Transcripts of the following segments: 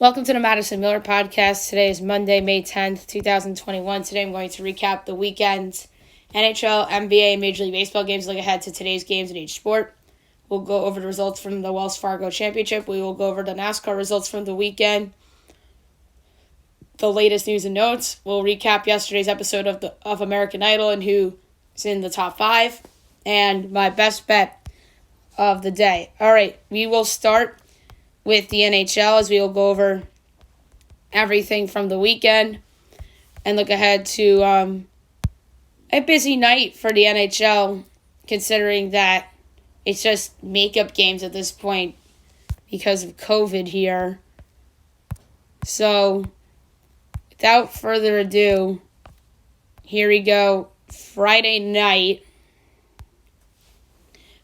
Welcome to the Madison Miller Podcast. Today is Monday, May 10th, 2021. Today I'm going to recap the weekend's NHL, NBA, and Major League Baseball games. Look ahead to today's games in each sport. We'll go over the results from the Wells Fargo Championship. We will go over the Nascar results from the weekend, the latest news and notes. We'll recap yesterday's episode of American Idol and who's in the top 5, and my best bet of the day. All right, we will start with the NHL as we will go over everything from the weekend and look ahead to a busy night for the NHL, considering that it's just makeup games at this point because of COVID here. So, without further ado, here we go. Friday night,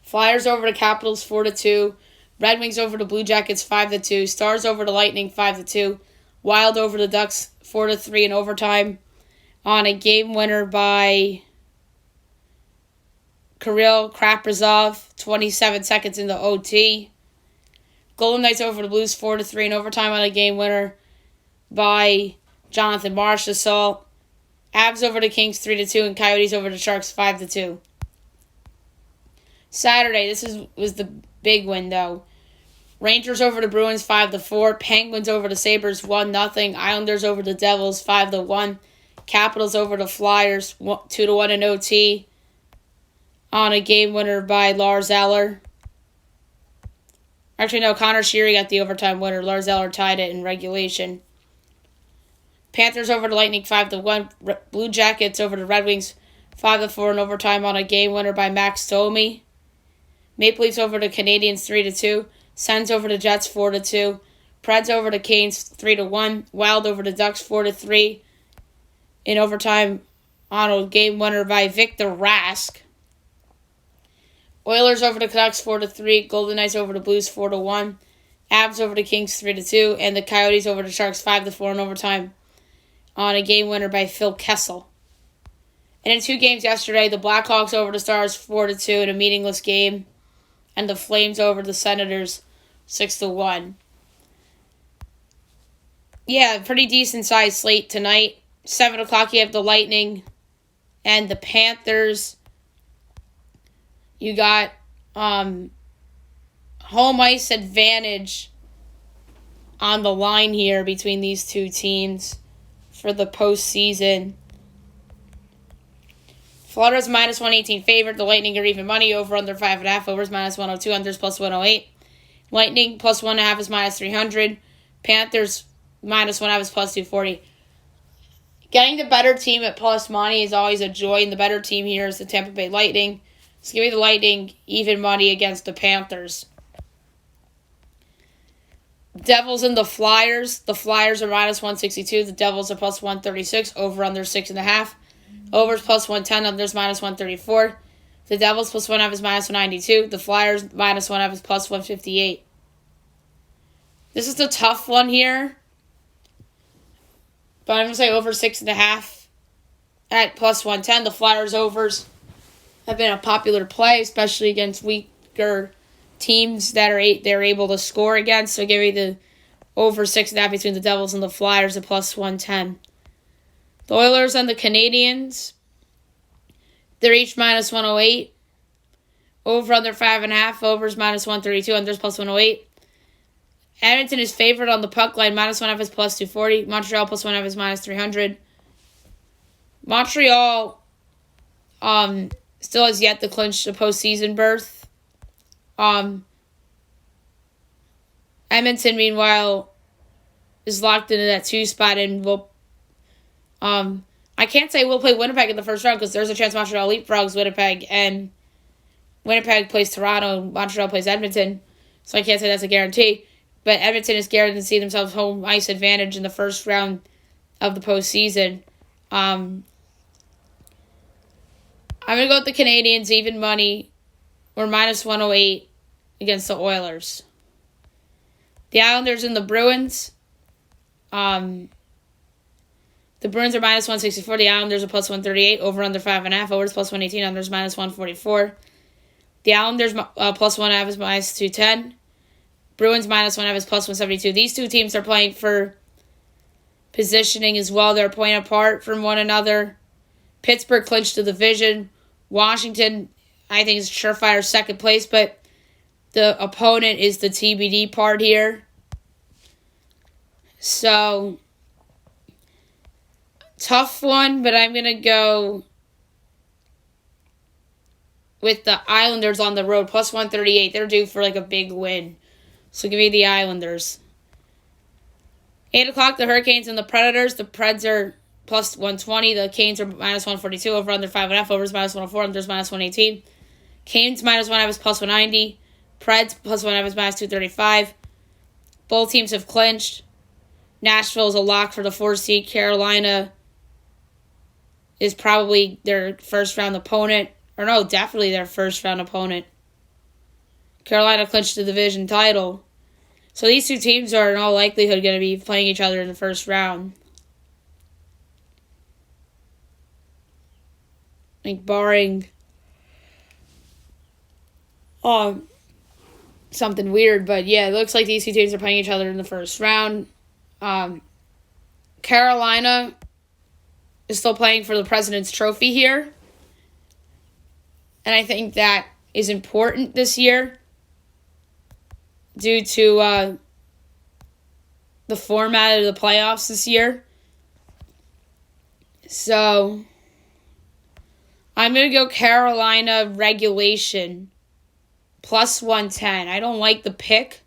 Flyers over the Capitals 4-2. Red Wings over the Blue Jackets 5-2. Stars over the Lightning 5-2. Wild over the Ducks 4-3 in overtime on a game winner by Kirill Kaprizov, 27 seconds into OT. Golden Knights over the Blues 4-3 in overtime on a game winner by Jonathan Marchessault. Avs over the Kings 3-2 and Coyotes over the Sharks 5-2. Saturday, was the big window. Rangers over the Bruins 5-4. Penguins over the Sabres 1-0. Islanders over the Devils 5-1. Capitals over the Flyers 2-1 in OT on a game winner by Lars Eller. Actually, no, Connor Sheary got the overtime winner. Lars Eller tied it in regulation. Panthers over the Lightning 5-1. Blue Jackets over the Red Wings 5-4 in overtime on a game winner by Max Domi. Maple Leafs over the Canadiens 3-2. Sens over the Jets 4-2. Preds over the Canes 3-1. Wild over the Ducks 4-3 in overtime on a game winner by Victor Rask. Oilers over the Canucks 4-3. Golden Knights over the Blues 4-1. Avs over the Kings 3-2. And the Coyotes over the Sharks 5-4 in overtime on a game winner by Phil Kessel. And in 2 games yesterday, the Blackhawks over the Stars 4-2 in a meaningless game. And the Flames over the Senators 6-1. Yeah, pretty decent sized slate tonight. 7 o'clock you have the Lightning and the Panthers. You got home ice advantage on the line here between these two teams for the postseason. Florida's minus 118 favorite. The Lightning are even money. Over under 5.5. Overs minus 102. Unders plus 108. Lightning plus 1.5 is minus 300. Panthers minus 1.5 is plus 240. Getting the better team at plus money is always a joy, and the better team here is the Tampa Bay Lightning. So give me the Lightning even money against the Panthers. Devils and the Flyers. The Flyers are minus 162. The Devils are plus 136. Over under 6.5. Overs plus 110, unders minus 134. The Devils plus 1.5 is minus 192. The Flyers minus 1.5 is plus 158. This is the tough one here. But I'm going to say over 6.5 at plus 110. The Flyers overs have been a popular play, especially against weaker teams that they're able to score against. So give me the over 6.5 between the Devils and the Flyers at plus 110. The Oilers and the Canadiens, they're each minus 108. Over under 5.5. Overs minus 132. Unders plus 108. Edmonton is favored on the puck line. Minus 1.5 is plus 240. Montreal plus 1.5 is minus 300. Montreal still has yet to clinch the postseason berth. Edmonton, meanwhile, is locked into that 2 spot and will... I can't say we'll play Winnipeg in the first round because there's a chance Montreal leapfrogs Winnipeg, and Winnipeg plays Toronto and Montreal plays Edmonton. So I can't say that's a guarantee. But Edmonton is guaranteed to see themselves home ice advantage in the first round of the postseason. I'm going to go with the Canadiens, even money, or minus 108 against the Oilers. The Islanders and the Bruins. The Bruins are minus 164. The Islanders are plus 138. Over under 5.5. Overs plus 118. Unders minus 144. The Islanders plus 1.5 is minus 210. Bruins -1.5 is +172. These two teams are playing for positioning as well. They're playing apart from one another. Pittsburgh clinched the division. Washington, I think, is surefire second place, but the opponent is the TBD part here. So, tough one, but I'm going to go with the Islanders on the road, +138. They're due for a big win. So give me the Islanders. 8 o'clock, the Hurricanes and the Predators. The Preds are +120. The Canes are -142. Over under 5.5. Overs -104. Unders -118. Canes -1.5 is +190. Preds +1.5 is -235. Both teams have clinched. Nashville is a lock for the 4th seed. Carolina is probably their first round opponent. Or no, definitely their first round opponent. Carolina clinched the division title. So these two teams are in all likelihood going to be playing each other in the first round. I think barring something weird, but yeah, it looks like these two teams are playing each other in the first round. Carolina is still playing for the President's Trophy here. And I think that is important this year due to the format of the playoffs this year. So, I'm going to go Carolina regulation +110. I don't like the pick,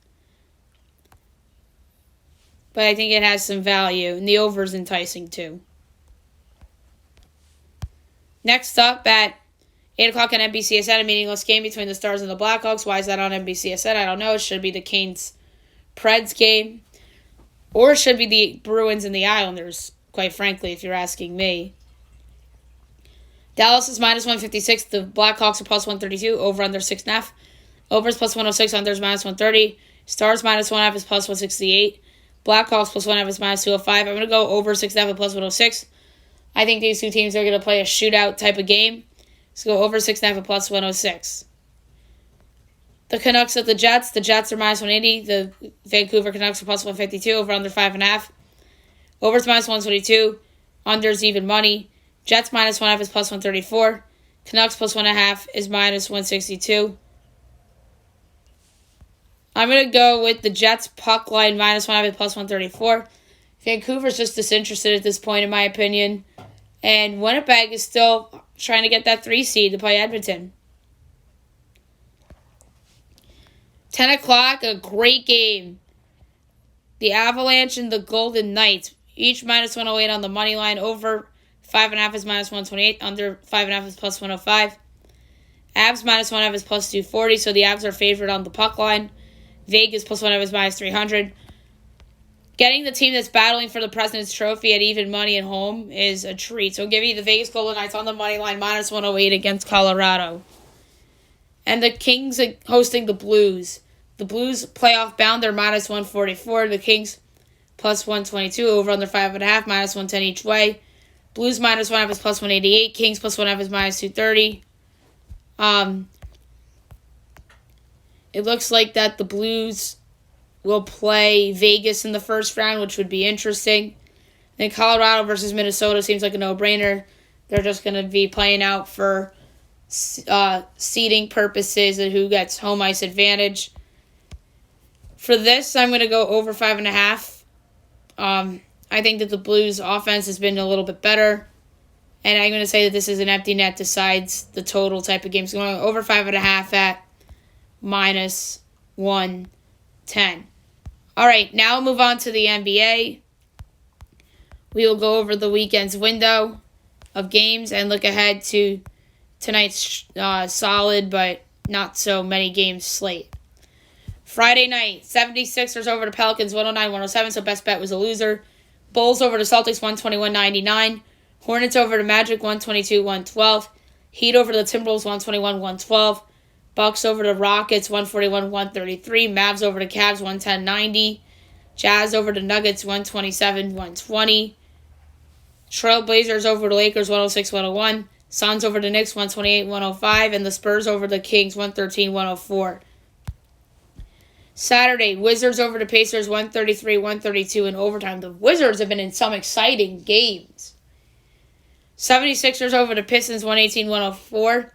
but I think it has some value. And the over is enticing too. Next up at 8 o'clock on NBCSN, a meaningless game between the Stars and the Blackhawks. Why is that on NBCSN? I don't know. It should be the Canes-Preds game. Or it should be the Bruins and the Islanders, quite frankly, if you're asking me. Dallas is -156. The Blackhawks are +132. Over under 6.5. Overs +106. Unders -130. Stars -1.5 is +168. Blackhawks +1.5 is -205. I'm going to go over 6.5 at +106. I think these two teams are going to play a shootout type of game. Let's go over 6.5 at +106. The Canucks at the Jets. The Jets are -180. The Vancouver Canucks are +152. Over under 5.5. Overs -122. Unders even money. Jets -1.5 is +134. Canucks +1.5 is -162. I'm going to go with the Jets puck line -1.5 at +134. Vancouver's just disinterested at this point, in my opinion. And Winnipeg is still trying to get that 3 seed to play Edmonton. 10 o'clock, a great game. The Avalanche and the Golden Knights, each -108 on the money line. Over 5.5 is -128. Under 5.5 is +105. Avs -1.5 is +240, so the Avs are favored on the puck line. Vegas +1.5 is -300. Getting the team that's battling for the President's Trophy at even money at home is a treat. So I'll give you the Vegas Golden Knights on the money line, -108 against Colorado. And the Kings are hosting the Blues. The Blues playoff bound, they're -144. The Kings +122, over under 5.5, -110 each way. Blues -1.5 is +188. Kings +1.5 is -230. It looks like that the Blues will play Vegas in the first round, which would be interesting. Then Colorado versus Minnesota seems like a no-brainer. They're just going to be playing out for seeding purposes and who gets home ice advantage. For this, I'm going to go over 5.5. I think that the Blues' offense has been a little bit better. And I'm going to say that this is an empty net decides the total type of game. So going over 5.5 at -110. All right, now we'll move on to the NBA. We will go over the weekend's window of games and look ahead to tonight's solid but not so many games slate. Friday night, 76ers over the Pelicans, 109-107, so best bet was a loser. Bulls over the Celtics, 121-99. Hornets over the Magic, 122-112. Heat over the Timberwolves, 121-112. Bucks over the Rockets, 141-133. Mavs over the Cavs, 110-90. Jazz over the Nuggets, 127-120. Trailblazers over the Lakers, 106-101. Suns over the Knicks, 128-105. And the Spurs over the Kings, 113-104. Saturday, Wizards over the Pacers 133-132 in overtime. The Wizards have been in some exciting games. 76ers over the Pistons 118-104.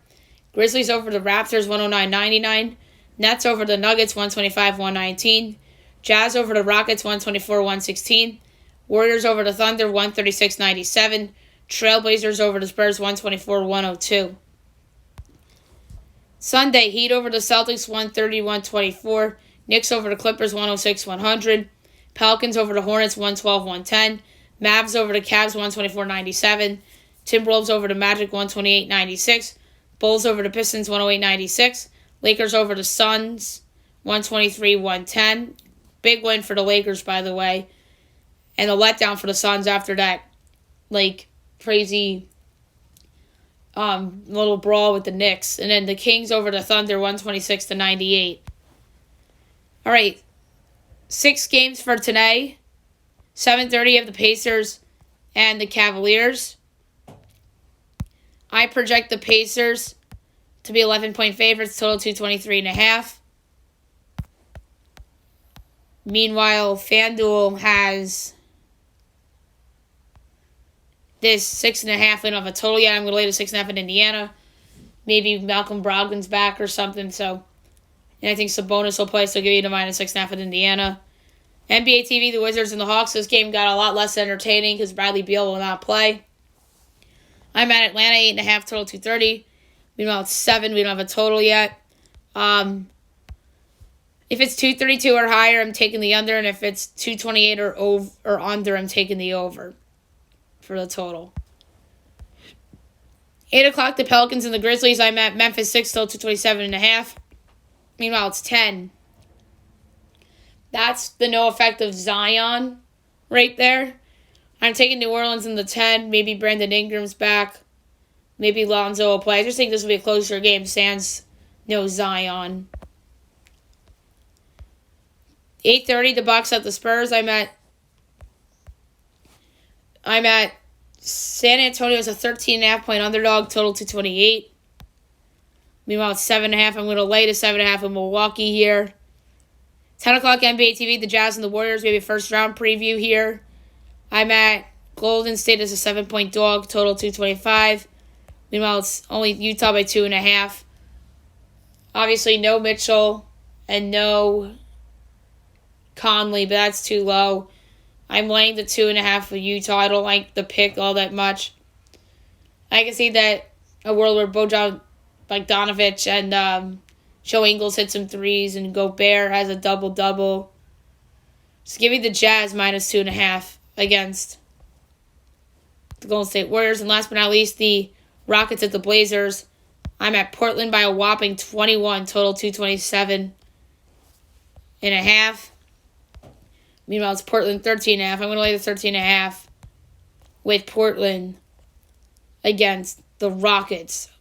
Grizzlies over the Raptors 109-99. Nets over the Nuggets 125-119. Jazz over the Rockets 124-116. Warriors over the Thunder 136-97. Trailblazers over the Spurs 124-102. Sunday, Heat over the Celtics 130-124. Knicks over the Clippers 106-100. Pelicans over the Hornets 112-110. Mavs over the Cavs 124-97. Timberwolves over the Magic 128-96. Bulls over the Pistons 108-96. Lakers over the Suns 123-110. Big win for the Lakers, by the way. And a letdown for the Suns after that, crazy little brawl with the Knicks. And then the Kings over the Thunder 126-98. All right, 6 games for today. 7:30 of the Pacers and the Cavaliers. I project the Pacers to be 11-point favorites, total 223.5. Meanwhile, FanDuel has this 6.5 win of a total. Yeah, I'm going to lay the 6.5 in Indiana. Maybe Malcolm Brogdon's back or something. And I think Sabonis will play, so I'll give you the minus 6.5 in Indiana. NBA TV, the Wizards and the Hawks. This game got a lot less entertaining because Bradley Beal will not play. I'm at Atlanta, 8.5, total 230. Meanwhile, it's 7. We don't have a total yet. If it's 232 or higher, I'm taking the under. And if it's 228 or under, I'm taking the over for the total. 8 o'clock, the Pelicans and the Grizzlies. I'm at Memphis 6, total 227.5. Meanwhile, it's 10. That's the no effect of Zion right there. I'm taking New Orleans in the 10. Maybe Brandon Ingram's back. Maybe Lonzo will play. I just think this will be a closer game. Sans no Zion. 8:30, the Bucks at the Spurs. I'm at San Antonio as a 13.5-point underdog, total 228. Meanwhile, it's 7.5. I'm going to lay to 7.5 in Milwaukee here. 10 o'clock NBA TV, the Jazz and the Warriors. Maybe a first-round preview here. I'm at Golden State as a 7-point dog, total 225. Meanwhile, it's only Utah by 2.5. Obviously, no Mitchell and no Conley, but that's too low. I'm laying the 2.5 for Utah. I don't like the pick all that much. I can see that a world where Bojan Bogdanovic and Joe Ingles hit some threes and Gobert has a double-double. Just give me the Jazz minus 2.5 against the Golden State Warriors. And last but not least, the Rockets at the Blazers. I'm at Portland by a whopping 21, total 227.5. Meanwhile, it's Portland 13.5. I'm going to lay the 13.5 with Portland against the Rockets.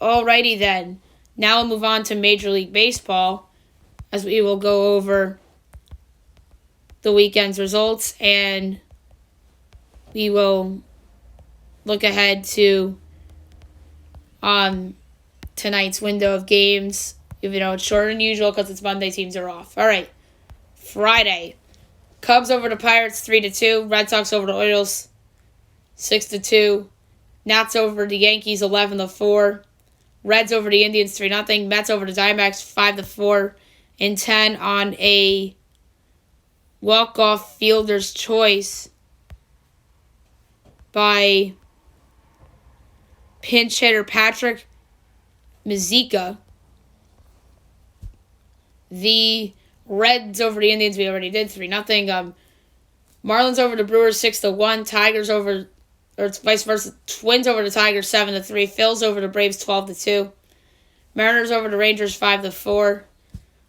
Alrighty then. Now we'll move on to Major League Baseball as we will go over the weekend's results and we will look ahead to tonight's window of games. Even though it's shorter than usual because it's Monday, teams are off. All right. Friday, Cubs over the Pirates 3-2. Red Sox over the Orioles 6-2. Nats over the Yankees 11-4. Reds over the Indians 3-0. Mets over the Diamondbacks 5-4. In 10 on a walk-off fielder's choice by pinch hitter Patrick Mazeika. The Reds over the Indians, we already did 3-0. Marlins over the Brewers 6-1. Tigers over, or it's vice versa. Twins over the Tigers 7-3. Phils over the Braves 12-2. Mariners over the Rangers 5-4.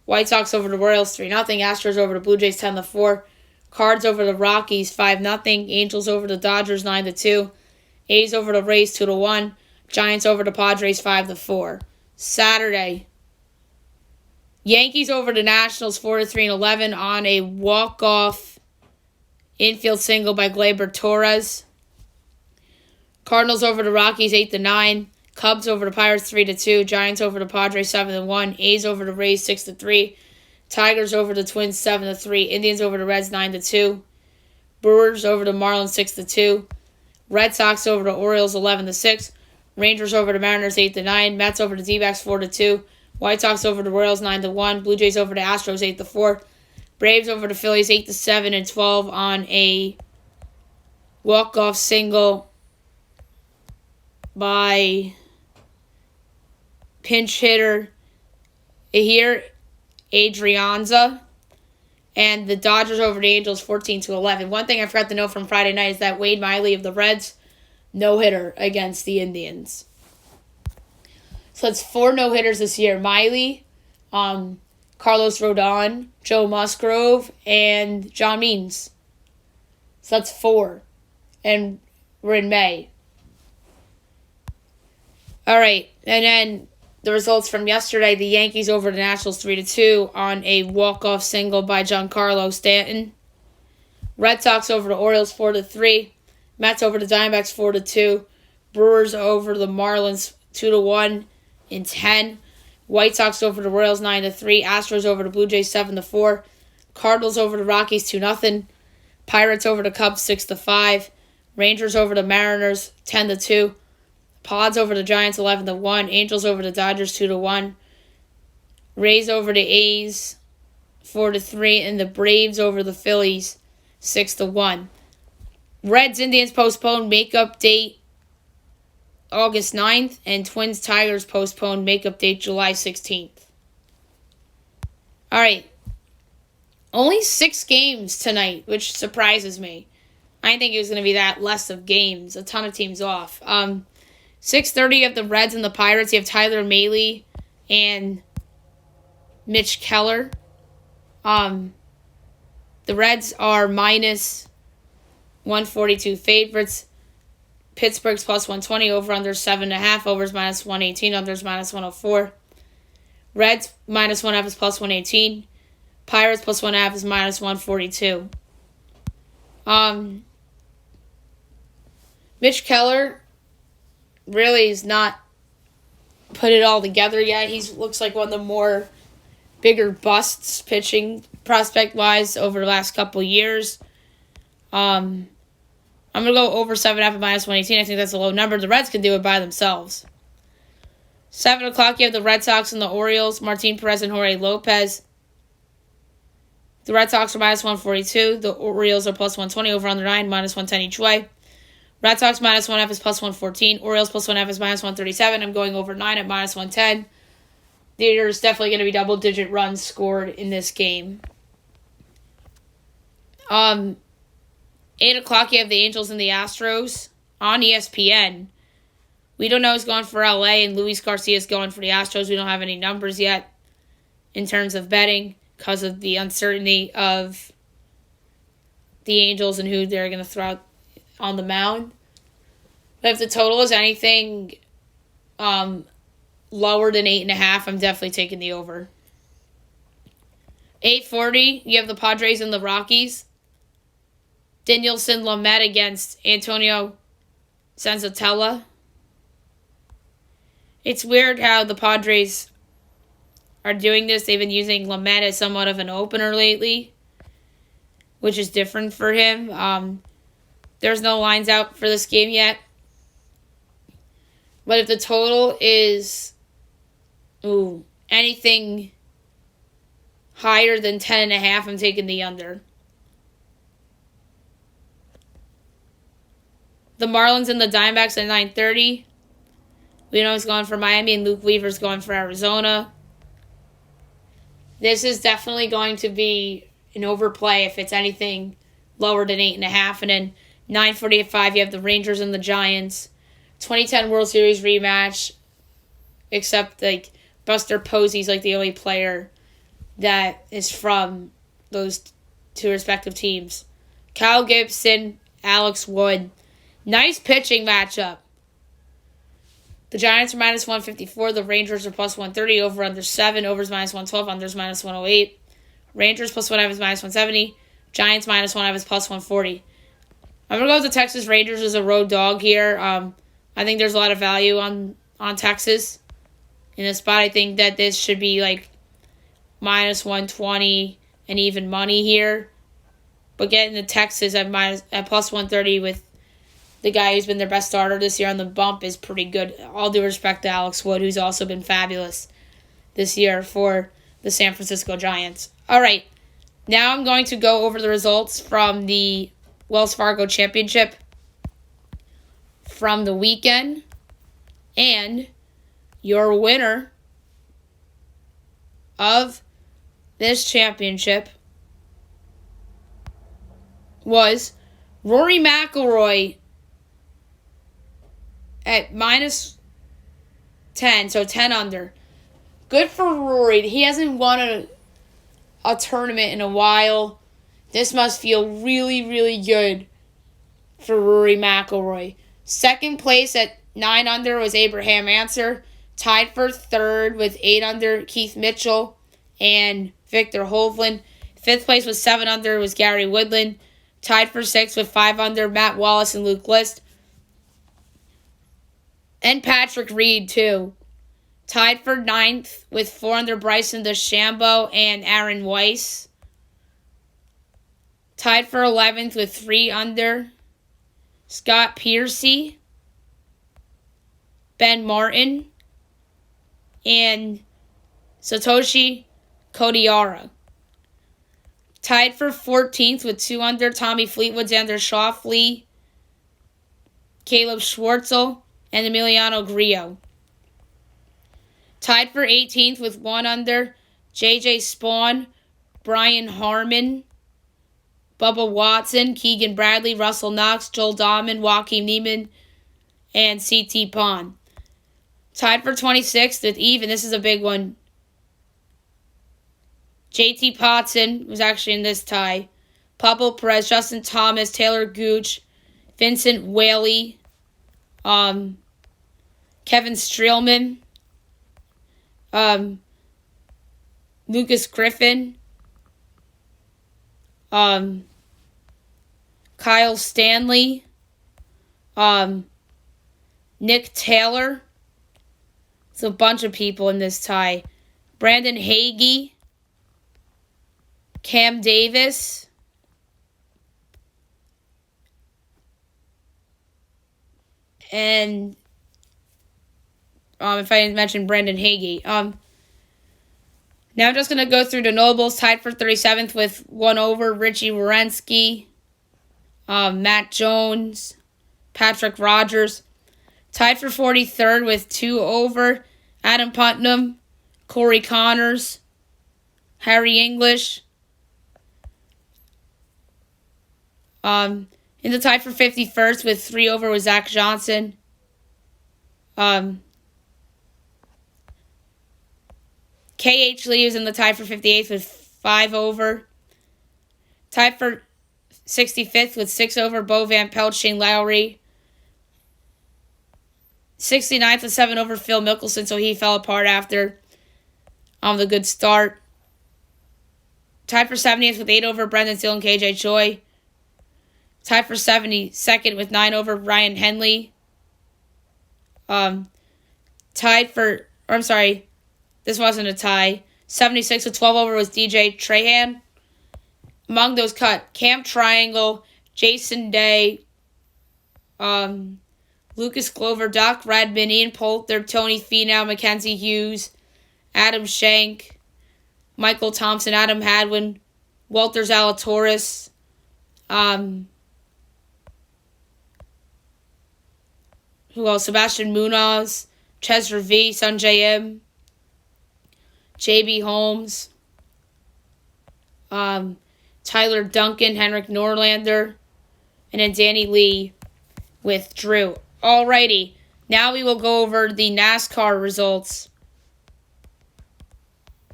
White Sox over the Royals 3-0. Astros over the Blue Jays 10-4. Cards over the Rockies 5-0. Angels over the Dodgers 9-2. A's over the Rays 2-1. Giants over the Padres 5-4. Saturday, Yankees over the Nationals 4-3-11 on a walk-off infield single by Gleyber Torres. Cardinals over the Rockies 8-9. Cubs over the Pirates 3-2. Giants over the Padres 7-1. A's over the Rays 6-3. Tigers over the Twins 7-3. Indians over the Reds 9-2. Brewers over the Marlins 6-2. Red Sox over the Orioles 11-6. Rangers over the Mariners 8-9. Mets over the D-backs 4-2. White Sox over the Royals 9-1. Blue Jays over the Astros 8-4. Braves over the Phillies 8-7 and 12 on a walk-off single by pinch hitter here, Adrianza. And the Dodgers over the Angels 14-11. One thing I forgot to note from Friday night is that Wade Miley of the Reds, no-hitter against the Indians. So it's 4 no-hitters this year. Miley, Carlos Rodon, Joe Musgrove, and John Means. So that's 4. And we're in May. All right. And then the results from yesterday, the Yankees over the Nationals 3-2 on a walk-off single by Giancarlo Stanton. Red Sox over the Orioles 4-3. Mets over the Diamondbacks 4-2. Brewers over the Marlins 2-1 in 10. White Sox over the Royals 9-3. Astros over the Blue Jays 7-4. Cardinals over the Rockies 2-0. Pirates over the Cubs 6-5. Rangers over the Mariners 10-2. Pods over the Giants 11-1. Angels over the Dodgers 2-1. Rays over the A's 4-3. And the Braves over the Phillies 6-1. Reds Indians postponed makeup date August 9th. And Twins Tigers postponed makeup date July 16th. Alright. Only 6 games tonight, which surprises me. I didn't think it was going to be that less of games. A ton of teams off. 6:30 of the Reds and the Pirates. You have Tyler Mahle and Mitch Keller. The Reds are minus 142 favorites. Pittsburgh's plus 120. Over under 7.5. Overs minus 118. Unders minus 104. Reds minus 1.5 is plus 118. Pirates plus 1.5 is minus 142. Mitch Keller really is not put it all together yet. He looks like one of the more bigger busts pitching prospect-wise over the last couple of years. I'm going to go over 7.5 at minus 118. I think that's a low number. The Reds can do it by themselves. 7 o'clock, you have the Red Sox and the Orioles. Martin Perez and Jorge Lopez. The Red Sox are minus 142. The Orioles are plus 120. Over under 9, minus 110 each way. Red Sox minus 1.5 is plus 114. Orioles plus 1.5 is minus 137. I'm going over 9 at minus 110. There's definitely going to be double-digit runs scored in this game. 8 o'clock, you have the Angels and the Astros on ESPN. We don't know who's going for LA, and Luis Garcia is going for the Astros. We don't have any numbers yet in terms of betting because of the uncertainty of the Angels and who they're going to throw out on the mound. But if the total is anything lower than 8.5, I'm definitely taking the over. 8:40, you have the Padres and the Rockies. Dinelson Lamet against Antonio Senzatella. It's weird how the Padres are doing this. They've been using Lamet as somewhat of an opener lately, which is different for him. There's no lines out for this game yet. But if the total is anything higher than 10.5, I'm taking the under. The Marlins and the Diamondbacks at 9:30. We know he's going for Miami, and Luke Weaver's going for Arizona. This is definitely going to be an overplay if it's anything lower than 8.5. And then 9:45, you have the Rangers and the Giants. 2010 World Series rematch, except like Buster Posey's like the only player that is from those two respective teams. Kyle Gibson, Alex Wood. Nice pitching matchup. The Giants are minus 154. The Rangers are plus 130. Over under 7. Overs minus 112. Unders minus 108. Rangers plus 1.5 is minus 170. Giants minus 1.5 is plus 140. I'm going to go with the Texas Rangers as a road dog here. I think there's a lot of value on Texas in this spot. I think that this should be like minus 120 and even money here. But getting the Texas at plus 130 with the guy who's been their best starter this year on the bump is pretty good. All due respect to Alex Wood, who's also been fabulous this year for the San Francisco Giants. All right, now I'm going to go over the results from the Wells Fargo Championship from the weekend. And your winner of this championship was Rory McIlroy at minus 10, so 10 under. Good for Rory. He hasn't won a tournament in a while. This must feel really, really good for Rory McIlroy. Second place at 9 under was Abraham Ancer. Tied for third with 8 under, Keith Mitchell and Victor Hovland. Fifth place with 7 under was Gary Woodland. Tied for sixth with 5 under, Matt Wallace and Luke List. And Patrick Reed, too. Tied for ninth with 4 under, Bryson DeChambeau and Aaron Weiss. Tied for 11th with 3 under, Scott Piercy, Ben Martin, and Satoshi Kodiara. Tied for 14th with 2 under, Tommy Fleetwood, Xander Schauffele, Caleb Schwartzel, and Emiliano Grillo. Tied for 18th with 1 under, J.J. Spawn, Brian Harmon, Bubba Watson, Keegan Bradley, Russell Knox, Joel Dahman, Joaquin Niemann, and C.T. Pond. Tied for 26th with even, this is a big one, J.T. Potson was actually in this tie. Pablo Perez, Justin Thomas, Taylor Gooch, Vincent Whaley, Kevin Streelman, Lucas Griffin, Kyle Stanley, Nick Taylor. It's a bunch of people in this tie. Brandon Hagee, Cam Davis, and if I didn't mention Brandon Hagee. Now I'm just going to go through the notables. Tied for 37th with 1 over, Richie Werenski, Matt Jones, Patrick Rogers. Tied for 43rd with 2 over, Adam Putnam, Corey Connors, Harry English. In the tie for 51st with 3 over was Zach Johnson. K.H. Lee is in the tie for 58th with 5 over. Tied for 65th with 6 over, Bo Van Pelt, Shane Lowry. 69th with 7 over, Phil Mickelson, so he fell apart after the good start. Tied for 70th with 8 over, Brendan Steele and KJ Choi. Tied for 72nd with 9 over, Ryan Henley. This wasn't a tie. 76 with 12 over was DJ Trahan. Among those cut, Camp Triangle, Jason Day, Lucas Glover, Doc Redman, Ian Poulter, Tony Finau, Mackenzie Hughes, Adam Schenk, Michael Thompson, Adam Hadwin, Walter Zalatoris, who else? Sebastian Munoz, Cesar V, Sanjay M, J.B. Holmes, Tyler Duncan, Henrik Norlander, and then Danny Lee withdrew. Alrighty, now we will go over the NASCAR results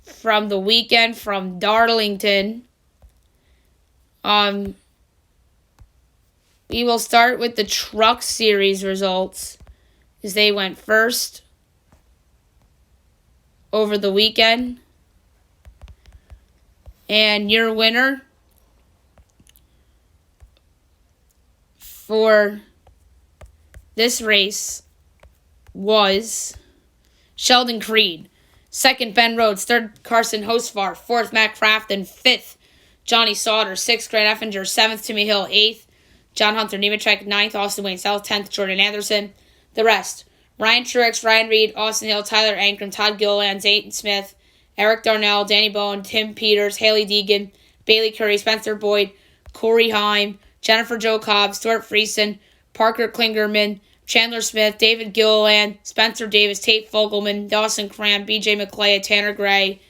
from the weekend from Darlington. We will start with the Truck Series results, as they went first over the weekend. And your winner for this race was Sheldon Creed. Second, Ben Rhodes. Third, Carson Hosvar. Fourth, Matt Crafton. Fifth, Johnny Sauter. Sixth, Grant Effinger. Seventh, Timmy Hill. Eighth, John Hunter Nemechek. Ninth, Austin Wayne South. 10th, Jordan Anderson. The rest: Ryan Truex, Ryan Reed, Austin Hill, Tyler Ankrum, Todd Gilliland, Zayton Smith, Eric Darnell, Danny Bowen, Tim Peters, Haley Deegan, Bailey Curry, Spencer Boyd, Corey Heim, Jennifer Jo Cobb, Stuart Friesen, Parker Klingerman, Chandler Smith, David Gilliland, Spencer Davis, Tate Fogelman, Dawson Cram, BJ McClay, Tanner Gray,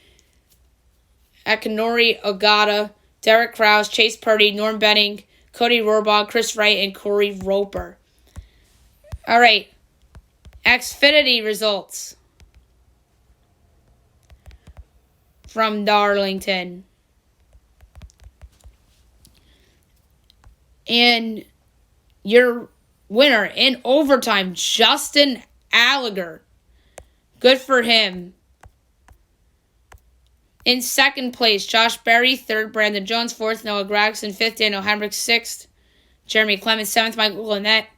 Akinori Ogata, Derek Krause, Chase Purdy, Norm Benning, Cody Rohrbach, Chris Wright, and Corey Roper. All right. Xfinity results from Darlington. And your winner in overtime, Justin Allgaier. Good for him. In second place, Josh Berry. Third, Brandon Jones. Fourth, Noah Gragson. Fifth, Daniel Hemrick. Sixth, Jeremy Clemens. Seventh, Michael Lynette.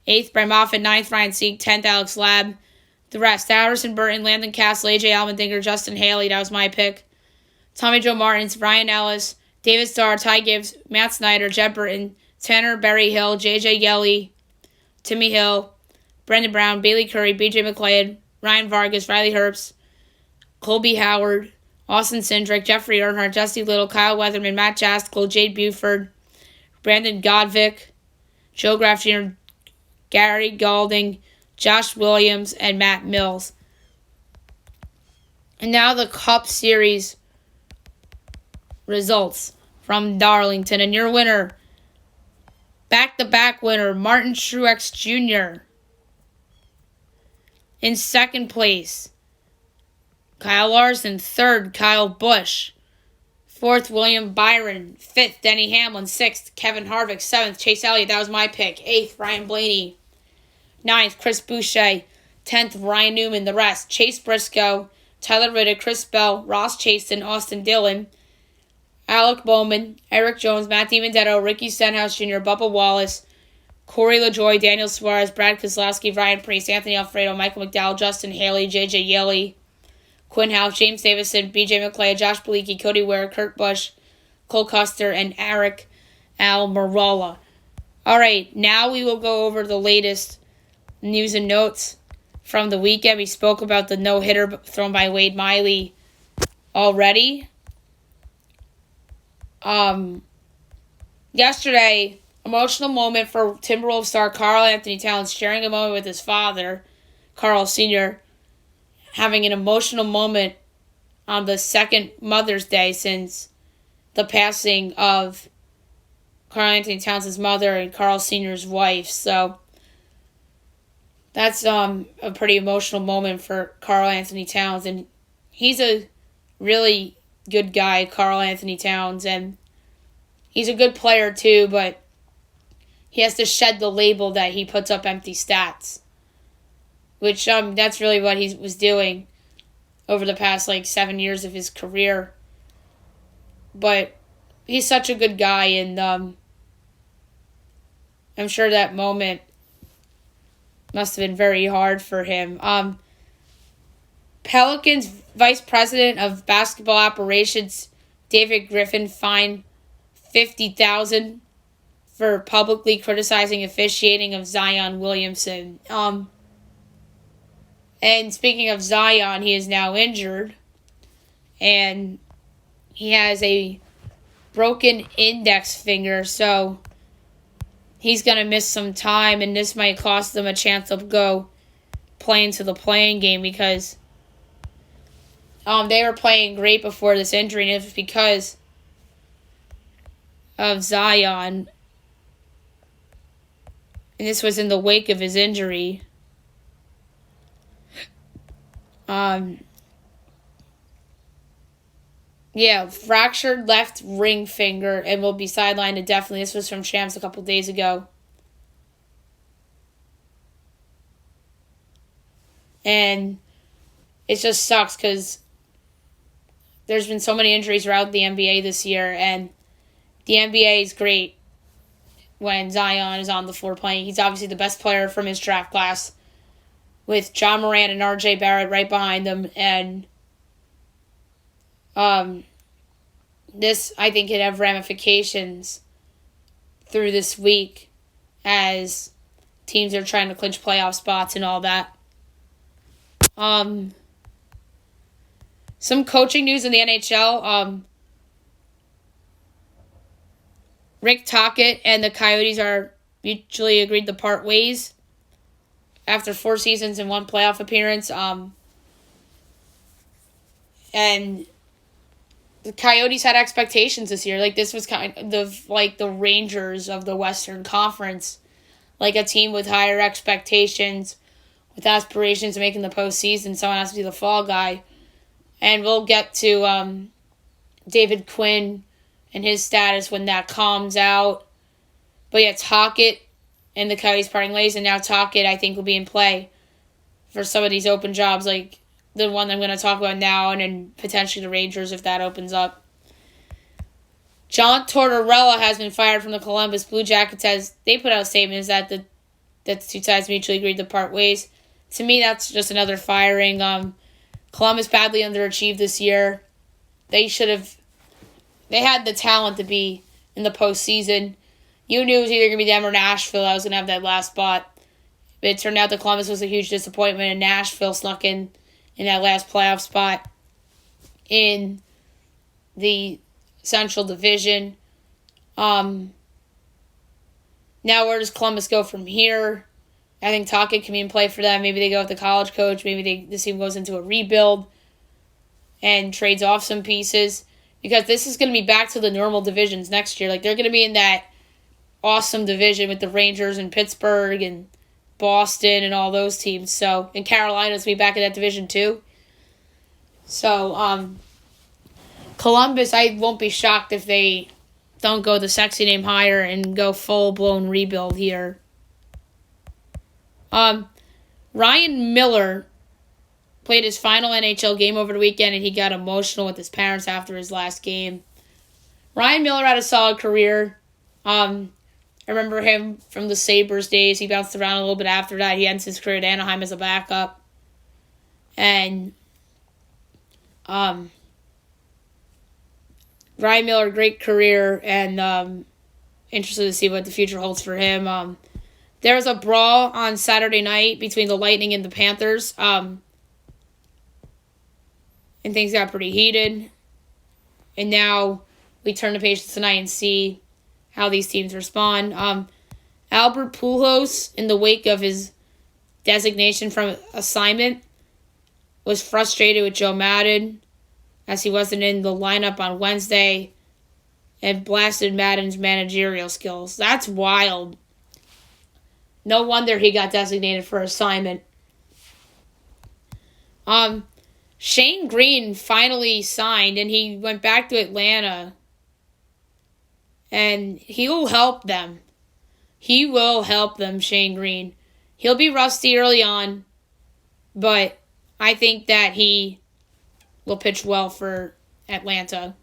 Eighth, Brian Moffitt. Ninth, Ryan Sieg. 10th, Alex Labb. The rest: Harrison Burton, Landon Castle, AJ Allmendinger, Justin Haley. That was my pick. Tommy Joe Martins, Ryan Ellis, David Starr, Ty Gibbs, Matt Snyder, Jed Burton, Tanner Berryhill, JJ Yelly, Timmy Hill, Brendan Brown, Bailey Curry, BJ McLeod, Ryan Vargas, Riley Herbst, Colby Howard, Austin Cindric, Jeffrey Earnhardt, Jesse Little, Kyle Weatherman, Matt Jastickle, Jade Buford, Brandon Godvick, Joe Graff Jr., Gary Galding, Josh Williams, and Matt Mills. And now the Cup Series results from Darlington. And your winner, back-to-back winner, Martin Truex Jr. In second place, Kyle Larson. Third, Kyle Busch. Fourth, William Byron. Fifth, Denny Hamlin. Sixth, Kevin Harvick. Seventh, Chase Elliott. That was my pick. Eighth, Ryan Blaney. Ninth, Chris Boucher. 10th, Ryan Newman. The rest: Chase Briscoe, Tyler Riddick, Chris Bell, Ross Chaston, Austin Dillon, Alec Bowman, Eric Jones, Matt DiBenedetto, Ricky Stenhouse Jr., Bubba Wallace, Corey LaJoie, Daniel Suarez, Brad Keselowski, Ryan Preece, Anthony Alfredo, Michael McDowell, Justin Haley, JJ Yeley, Quinn House, James Davison, BJ McClay, Josh Bilicki, Cody Ware, Kurt Busch, Cole Custer, and Eric Almirola. All right, now we will go over the latest news and notes from the weekend. We spoke about the no-hitter thrown by Wade Miley already. Yesterday, emotional moment for Timberwolves star Karl Anthony Towns, sharing a moment with his father, Karl Sr., having an emotional moment on the second Mother's Day since the passing of Karl Anthony Towns' mother and Karl Sr.'s wife. So that's a pretty emotional moment for Karl Anthony Towns, and he's a really good guy, Karl Anthony Towns, and he's a good player too, but he has to shed the label that he puts up empty stats, which that's really what he was doing over the past 7 years of his career. But he's such a good guy, and I'm sure that moment must have been very hard for him. Pelicans Vice President of Basketball Operations David Griffin fined $50,000 for publicly criticizing officiating of Zion Williamson. And speaking of Zion, he is now injured, and he has a broken index finger, so he's going to miss some time, and this might cost them a chance to go play into the playing game, because they were playing great before this injury, and it was because of Zion. And this was in the wake of his injury. Fractured left ring finger and will be sidelined indefinitely. This was from Shams a couple days ago. And it just sucks because there's been so many injuries throughout the NBA this year, and the NBA is great when Zion is on the floor playing. He's obviously the best player from his draft class, with John Morant and RJ Barrett right behind him, and This, I think, could have ramifications through this week as teams are trying to clinch playoff spots and all that. Some coaching news in the NHL. Rick Tocchet and the Coyotes are mutually agreed to part ways after 4 seasons and 1 playoff appearance. And the Coyotes had expectations this year. Like, this was kind of like the Rangers of the Western Conference. Like a team with higher expectations, with aspirations of making the postseason. Someone has to be the fall guy. And we'll get to David Quinn and his status when that calms out. But yeah, Tocchet and the Coyotes parting ways, and now Tocchet, I think, will be in play for some of these open jobs, like the one I'm going to talk about now, and then potentially the Rangers if that opens up. John Tortorella has been fired from the Columbus Blue Jackets. They put out statements that the 2 sides mutually agreed to part ways. To me, that's just another firing. Columbus badly underachieved this year. They had the talent to be in the postseason. You knew it was either going to be them or Nashville that was going to have that last spot. But it turned out that Columbus was a huge disappointment, and Nashville snuck in that last playoff spot in the Central Division. Now where does Columbus go from here? I think Tocchet can be in play for them. Maybe they go with the college coach. Maybe this team goes into a rebuild and trades off some pieces. Because this is going to be back to the normal divisions next year. Like, they're going to be in that awesome division with the Rangers and Pittsburgh and Boston and all those teams. So, and Carolina's going to be back in that division too. So, Columbus, I won't be shocked if they don't go the sexy name higher and go full-blown rebuild here. Ryan Miller played his final NHL game over the weekend, and he got emotional with his parents after his last game. Ryan Miller had a solid career. I remember him from the Sabres days. He bounced around a little bit after that. He ends his career at Anaheim as a backup. And Ryan Miller, great career, and interested to see what the future holds for him. There was a brawl on Saturday night between the Lightning and the Panthers. And things got pretty heated. And now we turn the page tonight and see how these teams respond. Albert Pujols, in the wake of his designation from assignment, was frustrated with Joe Madden as he wasn't in the lineup on Wednesday and blasted Madden's managerial skills. That's wild. No wonder he got designated for assignment. Shane Green finally signed, and he went back to Atlanta. And he'll help them. He will help them, Shane Green. He'll be rusty early on, but I think that he will pitch well for Atlanta.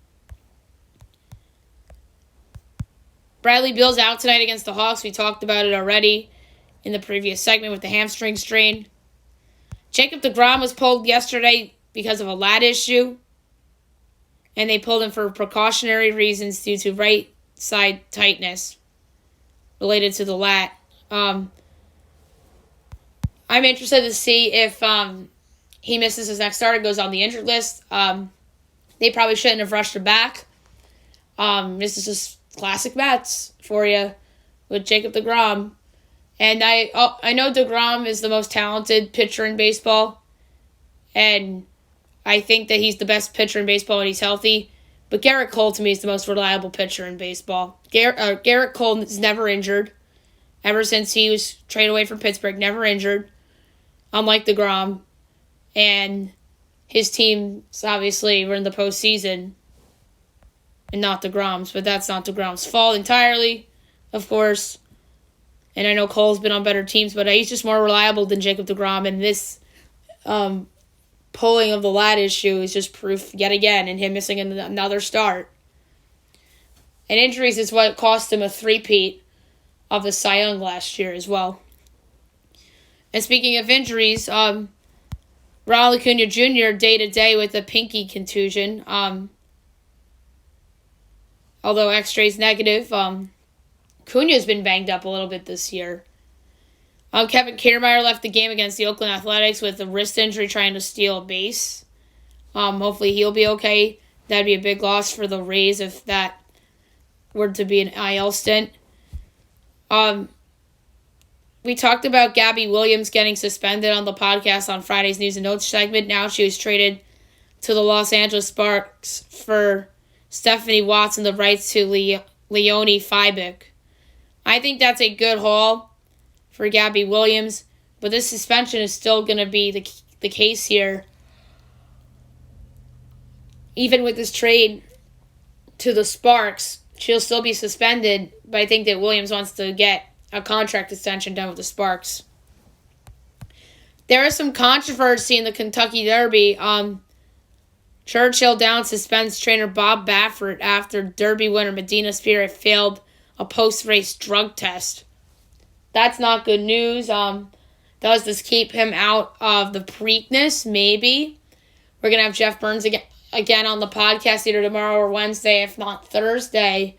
Bradley Beal's out tonight against the Hawks. We talked about it already in the previous segment with the hamstring strain. Jacob deGrom was pulled yesterday because of a lat issue, and they pulled him for precautionary reasons due to right side tightness related to the lat. I'm interested to see if he misses his next start and goes on the injured list. They probably shouldn't have rushed him back. This is just classic Mets for you with Jacob deGrom. And I know deGrom is the most talented pitcher in baseball, and I think that he's the best pitcher in baseball when he's healthy. But Garrett Cole, to me, is the most reliable pitcher in baseball. Garrett Cole is never injured. Ever since he was traded away from Pittsburgh, never injured. Unlike deGrom. And his teams, obviously, were in the postseason. And not deGrom's. But that's not deGrom's fault entirely, of course. And I know Cole's been on better teams, but he's just more reliable than Jacob deGrom. And this pulling of the lat issue is just proof yet again in him missing another start. And injuries is what cost him a three-peat of the Cy Young last year as well. And speaking of injuries, Ronald Acuna Jr. day-to-day with a pinky contusion. Although X-ray's negative, Acuna's been banged up a little bit this year. Kevin Kiermaier left the game against the Oakland Athletics with a wrist injury trying to steal a base. Hopefully he'll be okay. That'd be a big loss for the Rays if that were to be an IL stint. We talked about Gabby Williams getting suspended on the podcast on Friday's News and Notes segment. Now she was traded to the Los Angeles Sparks for Stephanie Watson, the rights to Leonie Fibik. I think that's a good haul for Gabby Williams, but this suspension is still going to be the case here. Even with this trade to the Sparks, she'll still be suspended, but I think that Williams wants to get a contract extension done with the Sparks. There is some controversy in the Kentucky Derby. Churchill Downs suspends trainer Bob Baffert after Derby winner Medina Spirit failed a post-race drug test. That's not good news. Does this keep him out of the Preakness? Maybe. We're going to have Jeff Burns again on the podcast either tomorrow or Wednesday, if not Thursday,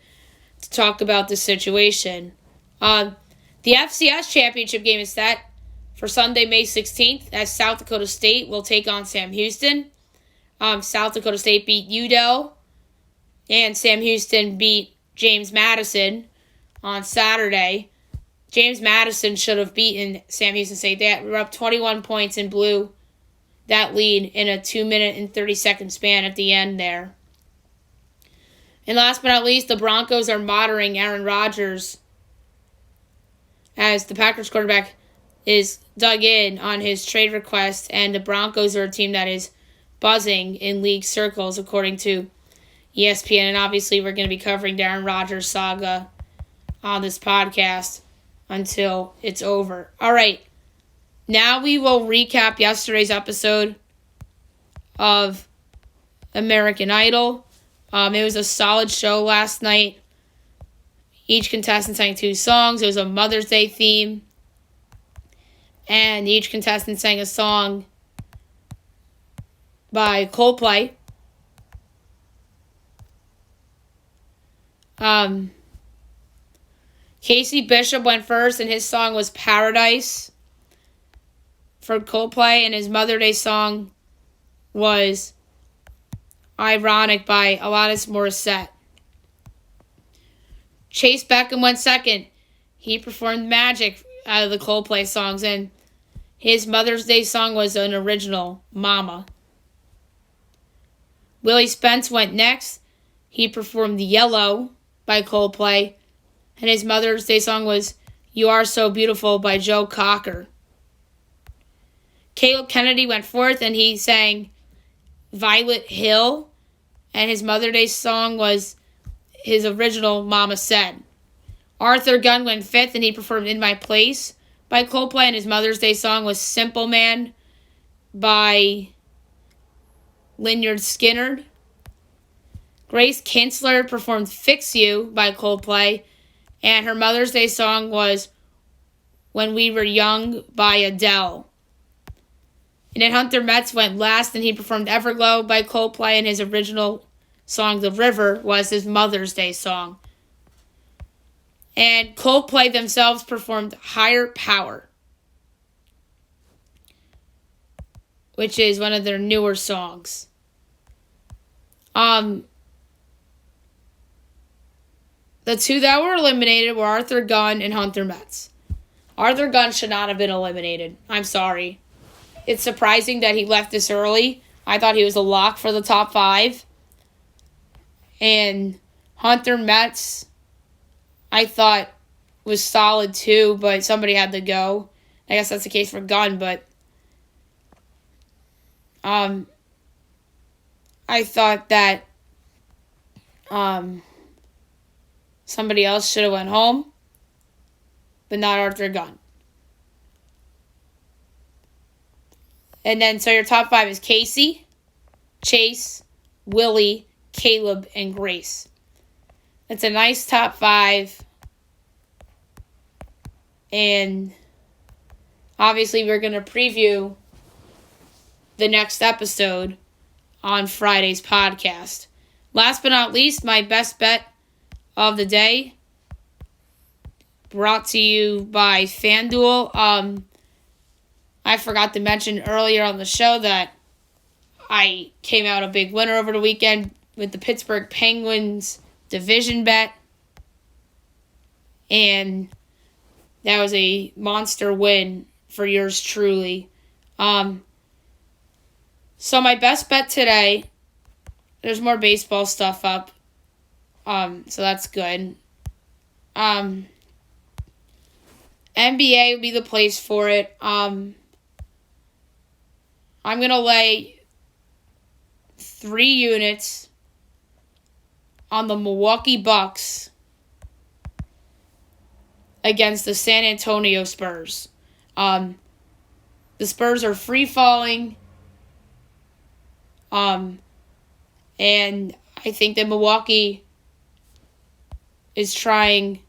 to talk about the situation. The FCS championship game is set for Sunday, May 16th, as South Dakota State will take on Sam Houston. South Dakota State beat UDEL, and Sam Houston beat James Madison on Saturday. James Madison should have beaten Sam Houston State. They were up 21 points and blew that lead in a 2-minute and 30-second span at the end there. And last but not least, the Broncos are monitoring Aaron Rodgers as the Packers quarterback is dug in on his trade request, and the Broncos are a team that is buzzing in league circles, according to ESPN. And obviously, we're going to be covering the Aaron Rodgers saga on this podcast until it's over. All right. Now we will recap yesterday's episode of American Idol. It was a solid show last night. Each contestant sang 2 songs. It was a Mother's Day theme. And each contestant sang a song by Coldplay. Casey Bishop went first, and his song was Paradise for Coldplay, and his Mother's Day song was Ironic by Alanis Morissette. Chase Beckham went second. He performed Magic out of the Coldplay songs, and his Mother's Day song was an original, Mama. Willie Spence went next. He performed Yellow by Coldplay, and his Mother's Day song was You Are So Beautiful by Joe Cocker. Caleb Kennedy went fourth, and he sang Violet Hill, and his Mother's Day song was his original Mama Said. Arthur Gunn went fifth, and he performed In My Place by Coldplay, and his Mother's Day song was Simple Man by Lynyrd Skynyrd. Grace Kinsler performed Fix You by Coldplay, and her Mother's Day song was When We Were Young by Adele. And then Hunter Metz went last, and he performed Everglow by Coldplay, and his original song, The River, was his Mother's Day song. And Coldplay themselves performed Higher Power, which is one of their newer songs. The 2 that were eliminated were Arthur Gunn and Hunter Metz. Arthur Gunn should not have been eliminated. I'm sorry. It's surprising that he left this early. I thought he was a lock for the top 5. And Hunter Metz, I thought, was solid too, but somebody had to go. I guess that's the case for Gunn, but I thought that somebody else should have went home, but not Arthur Gunn. And then, so your top 5 is Casey, Chase, Willie, Caleb, and Grace. It's a nice top 5. And obviously we're going to preview the next episode on Friday's podcast. Last but not least, my best bet of the day, brought to you by FanDuel. I forgot to mention earlier on the show that I came out a big winner over the weekend with the Pittsburgh Penguins division bet. And that was a monster win for yours truly. So my best bet today, there's more baseball stuff up. So that's good. NBA would be the place for it. I'm going to lay 3 units on the Milwaukee Bucks against the San Antonio Spurs. The Spurs are free-falling. And I think that Milwaukee is trying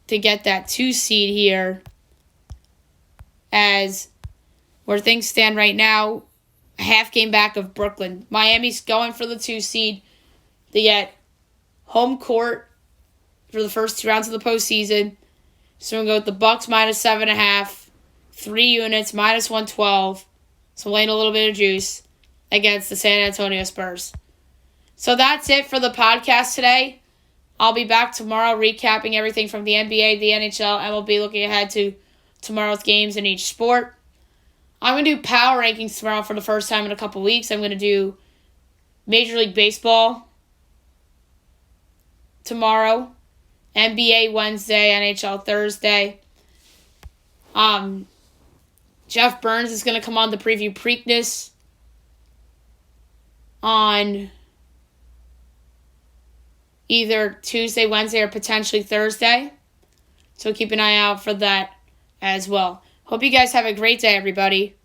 to get that 2 seed here, as where things stand right now, a half game back of Brooklyn. Miami's going for the 2 seed. They get home court for the first 2 rounds of the postseason. So we're going to go with the Bucks minus 7.5, 3 units, minus 112. So laying a little bit of juice against the San Antonio Spurs. So that's it for the podcast today. I'll be back tomorrow recapping everything from the NBA, the NHL, MLB, looking ahead to tomorrow's games in each sport. I'm going to do power rankings tomorrow for the first time in a couple weeks. I'm going to do Major League Baseball tomorrow, NBA Wednesday, NHL Thursday. Jeff Burns is going to come on to preview Preakness on either Tuesday, Wednesday, or potentially Thursday. So keep an eye out for that as well. Hope you guys have a great day, everybody.